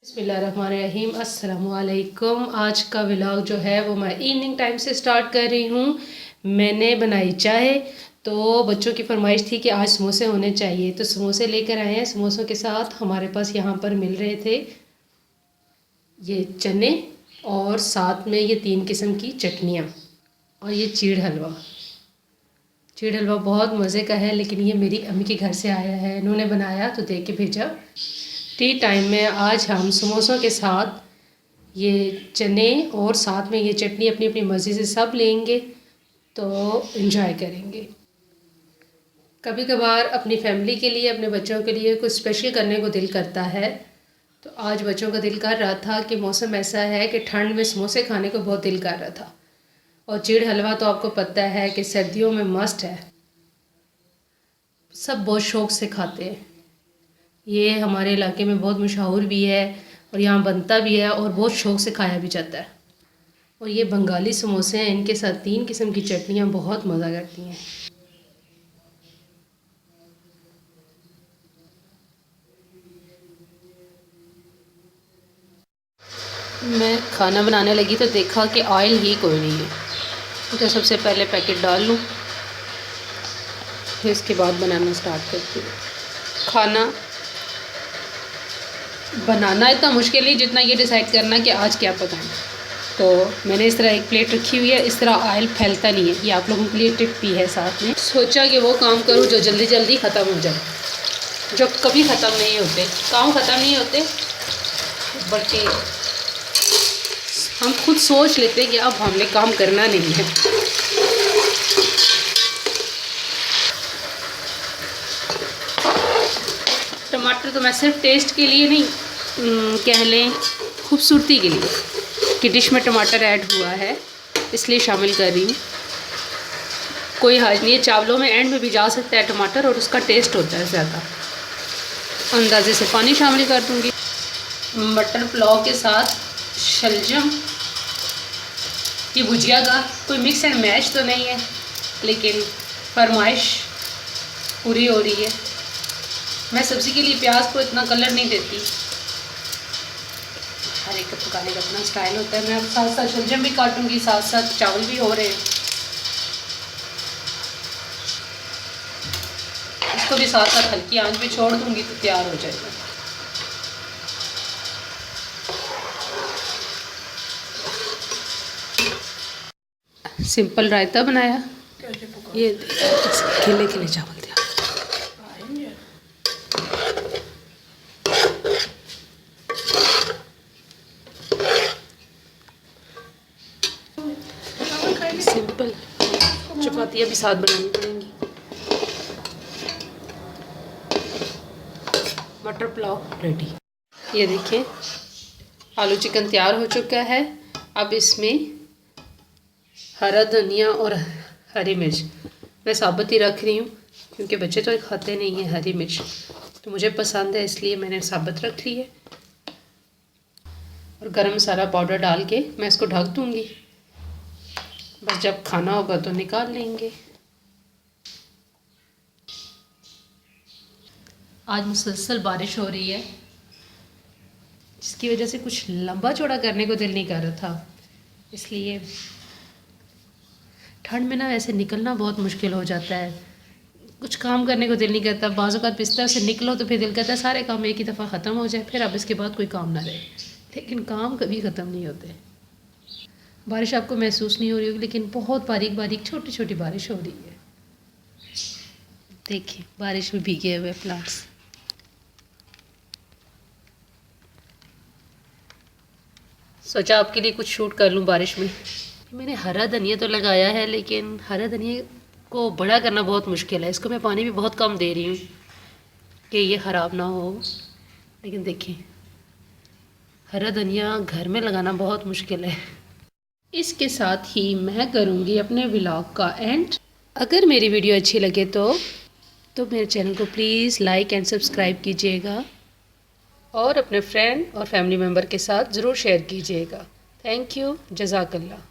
बिस्मिल्लाहिर्रहमानिर्रहीम अस्सलामुअलैकुम। आज का व्लॉग जो है वो मैं इवनिंग टाइम से स्टार्ट कर रही हूँ। मैंने बनाई चाय, तो बच्चों की फरमाइश थी कि आज समोसे होने चाहिए, तो समोसे लेकर आए हैं। समोसों के साथ हमारे पास यहाँ पर मिल रहे थे ये चने और साथ में ये 3 किस्म की चटनियाँ और ये चीड़ हलवा। चीड़ हलवा बहुत मज़े का है, लेकिन ये मेरी अम्मी के घर से आया है, इन्होंने बनाया तो दे के भेजा। टी टाइम में आज हम समोसों के साथ ये चने और साथ में ये चटनी अपनी अपनी मर्ज़ी से सब लेंगे, तो इन्जॉय करेंगे। कभी कभार अपनी फैमिली के लिए, अपने बच्चों के लिए कुछ स्पेशल करने को दिल करता है, तो आज बच्चों का दिल कर रहा था कि मौसम ऐसा है कि ठंड में समोसे खाने को बहुत दिल कर रहा था। और चीड़ हलवा तो आपको पता है कि सर्दियों में मस्ट है, सब बहुत शौक़ से खाते हैं। ये हमारे इलाके में बहुत मशहूर भी है और यहाँ बनता भी है और बहुत शौक़ से खाया भी जाता है। और ये बंगाली समोसे हैं, इनके साथ 3 किस्म की चटनियाँ बहुत मज़ा करती हैं। मैं खाना बनाने लगी तो देखा कि ऑयल ही कोई नहीं है, तो सबसे पहले पैकेट डाल लूँ, फिर इसके बाद बनाना स्टार्ट करती हूँ। खाना बनाना इतना मुश्किल नहीं जितना ये डिसाइड करना कि आज क्या पकाएं। तो मैंने इस तरह एक प्लेट रखी हुई है, इस तरह ऑयल फैलता नहीं है। ये आप लोगों के लिए टिप भी है साथ में। सोचा कि वो काम करूँ जो जल्दी जल्दी ख़त्म हो जाए, जो कभी ख़त्म नहीं होते। काम ख़त्म नहीं होते, बल्कि हम खुद सोच लेते हैं कि अब हमने काम करना नहीं है। टमाटर तो मैं सिर्फ टेस्ट के लिए नहीं, कह लें खूबसूरती के लिए कि डिश में टमाटर ऐड हुआ है, इसलिए शामिल कर रही हूँ। कोई हर्ज नहीं है, चावलों में एंड में भी जा सकता है टमाटर और उसका टेस्ट होता है ज़्यादा। अंदाजे से पानी शामिल कर दूँगी। मटर पुलाव के साथ शलजम, ये भुजिया का कोई मिक्स एंड मैच तो नहीं है, लेकिन फरमाइश पूरी हो रही है। मैं सब्ज़ी के लिए प्याज को इतना कलर नहीं देती, हर एक पकाने का अपना स्टाइल होता है। मैं अब साथ साथ शलजम भी काटूंगी, साथ साथ चावल भी हो रहे हैं, इसको भी साथ साथ हल्की आंच पे छोड़ दूंगी तो तैयार हो जाएगा। सिंपल रायता बनाया, ये खिले खिले चावल दिया। सिंपल चपातियाँ भी साथ बनानी पड़ेंगी। मटर पुलाव रेडी। ये देखिए आलू चिकन तैयार हो चुका है। अब इसमें हरा धनिया और हरी मिर्च मैं साबुत ही रख रही हूँ, क्योंकि बच्चे तो खाते नहीं हैं हरी मिर्च, तो मुझे पसंद है इसलिए मैंने साबुत रख ली है। और गरम मसाला पाउडर डाल के मैं इसको ढक दूँगी, बस जब खाना होगा तो निकाल लेंगे। आज मुसलसल बारिश हो रही है, जिसकी वजह से कुछ लंबा चौड़ा करने को दिल नहीं कर रहा था, इसलिए ठंड में ना ऐसे निकलना बहुत मुश्किल हो जाता है। कुछ काम करने को दिल नहीं करता, बाज़ औक़ात बिस्तर से निकलो तो फिर दिल करता है सारे काम एक ही दफ़ा ख़त्म हो जाए, फिर अब इसके बाद कोई काम ना रहे। लेकिन काम कभी ख़त्म नहीं होते। बारिश आपको महसूस नहीं हो रही होगी, लेकिन बहुत बारीक बारीक छोटी छोटी बारिश हो रही है। देखिए बारिश में भीगे हुए प्लांट्स। सोचा आपके लिए कुछ शूट कर लूँ बारिश में। मैंने हरा धनिया तो लगाया है, लेकिन हरा धनिया को बड़ा करना बहुत मुश्किल है। इसको मैं पानी भी बहुत कम दे रही हूँ कि ये ख़राब ना हो। लेकिन देखिए हरा धनिया घर में लगाना बहुत मुश्किल है। इसके साथ ही मैं करूँगी अपने व्लॉग का एंड। अगर मेरी वीडियो अच्छी लगे तो मेरे चैनल को प्लीज़ लाइक एंड सब्सक्राइब कीजिएगा और अपने फ्रेंड और फैमिली मेम्बर के साथ ज़रूर शेयर कीजिएगा। थैंक यू, जज़ाकल्लाह।